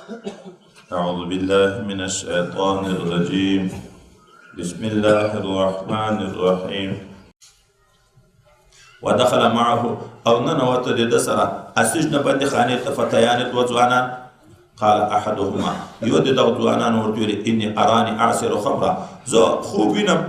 أعوذ بالله من الشيطان الرجيم بسم الله الرحمن الرحيم ودخل معه أو ننوت دسرة السجن بند خانة فتيان وزوانا قال أحدهما يود دوزوانا ورتولي إني أراني أعصر خمرا زو خوبينم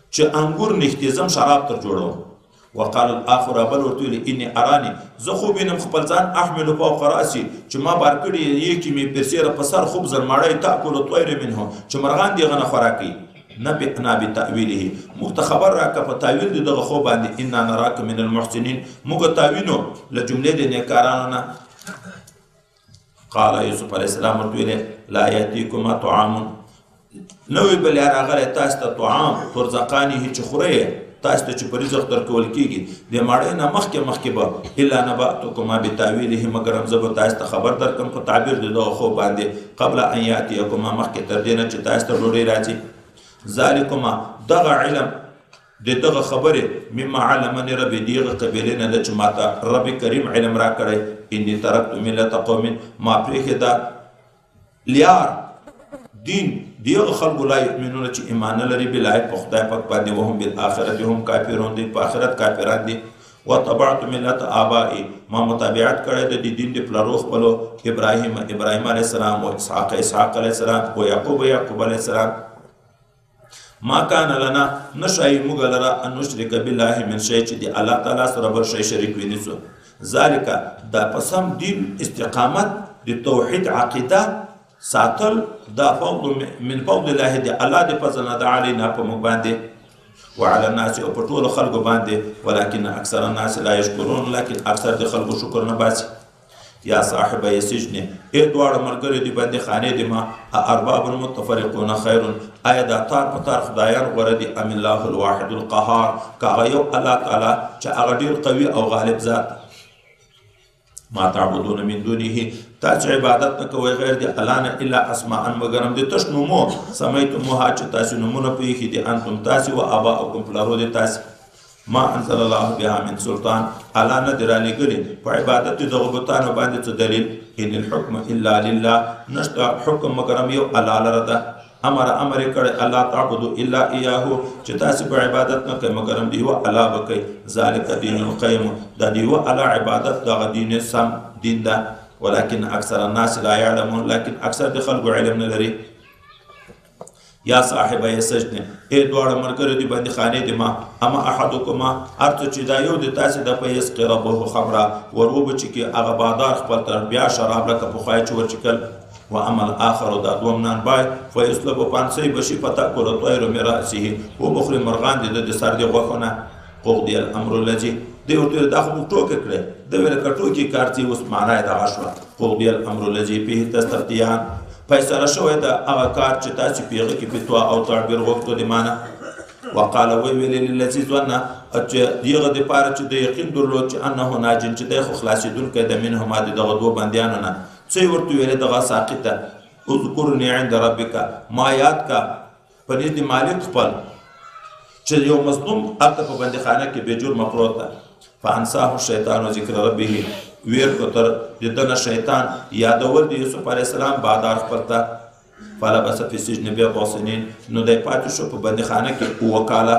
چه انگور نختیزم شراب تر جوړو وقال الاخر بل ورتولي اني اراني زه خوبينم خپل ځان احمل فوق راسي چې ما بار کړی یکی می پرسیره پسر خوب زر ماړی تاکل طير منه چې مرغان دی غنه خوراکي نبي بتاويله مختخبر راک په تاویل دغه خو باندې ان نراك من المحسنين موږ تاوینو لجمله د نیکارانو قال يوسف عليه السلام ورتولي لا ياتيكما طعام نوې بل راغله تاسو ته طعام ترزقانی هیڅ خوره تاسو ته چې په رزق درکول کیږي د ماړې نه مخکې به الا نبأتکما بتاویله مگر هم زه به تاسو ته خبر درکم په تعبیر د دغه خوب باندې قبل ان یاتیکما مخکې تر دې نه چې تاسو ته ډوډۍ راځي ذلکما دغه علم د دغه خبرې مما علمني ربي دغه قبیلې نه چې ماته رب کریم علم را کړی انی ترکت ملت قوم ما پرېښې دا لیار دین دیغه خلق لا یؤمنون چې ایمان لري بالله په خدای پاک باندې وهم بالآخرت هم کافرون دي په آخرت کافران دي وتبعت ملت آبائي ما متابعت کړی د دین د پلارو خپلو ابراهیم علیه السلام او اسحاق علیه السلام او یعقوب علیه السلام ما کان لنا نشای موږ لره ان نشرک بالله من شی چې دی الله تعالی سره بل شی شریک ونیسو ذالک دا پسم دین استقامت د توحید عقیده ساتل دا فضل من فضل الله دی الله دی فضل نه علینا په موږ باندې وعلى الناس او په ټولو خلکو باندې ولكن اکثر الناس لا يشكرون لكن اکثر د خلکو شکر نه باسي یا صاحب السجن ای دواړه ملګري دی باندې خانه دی ما ارباب متفرقون خير آیا دا تار په تار خدایان غوړه دي ام الله الواحد القهار کاغه یو الله تعالی چې هغه ډیر قوي او غالب ذات ما تعبدون من دونه تاسو عبادت نه کوئ غیر دی الله نه الا اسماء مگر هم د تشنمو سمیتموها چې تاسو نمونه پیښې دي انتم تاسو او اباؤکم پلارو دي تاسو ما انزل الله بها من سلطان الله نه درالي ګلي په عبادت دغه بوتانو باندې څه دلیل ان الحكم الا لله نشته حکم مگر هم یو الله لره ده امر کړه الله تعبدو الا اياه چې تاسو په عبادت نه کوئ مگر هم دیو الله وکي ذالک دین القیم د دیو الله عبادت د دین سم دین ده ولكن اکثر الناس لا يعلمون لكن اکثر د خلکو علم نه لري یا صاحب السجن ای دواړه ملګري دی باندې خانه دی ما اما احدکما ارته چې دا یو د تاسو د پیس قربه خبره وروب چې کې هغه بادار خپل تر بیا شراب لکه په خوای چور چکل و عمل آخر دا دوم نان بای فیسلب پانسی بشی پتا کول طیر مراسه و بخری مرغان د سر دی غوخونه قضی الامر الذي دی ورته دا خو ټوکه کړه د ویل کټوکی کارتي اوس معنی دا غشوا قضی الامر الذي فيه تستفتيان فیصله شوې دا هغه کار چې تاسو پیغه کې فتوا او تعبیر وکړو دی معنی وقال ويل للذي ظن چې دیغه د پاره چې د یقین درلود چې انه ناجن چې د خلاصیدون کې د منهم دغه دوه بندیانو نه څه ورته ویل دغه ساقطه اذكرني عند ربك ما یاد کا پنځ دی مالک خپل چې یو مظلوم اته په بندخانه کې به جرم پروت ده فانساه الشیطان ذکر ربه ویر کوتر ددن شیطان یادول دی یوسف علیه السلام بادار خپلتا فلا بس فی سجن بیا سنین نو د پاتې شو په بندخانه کې وکاله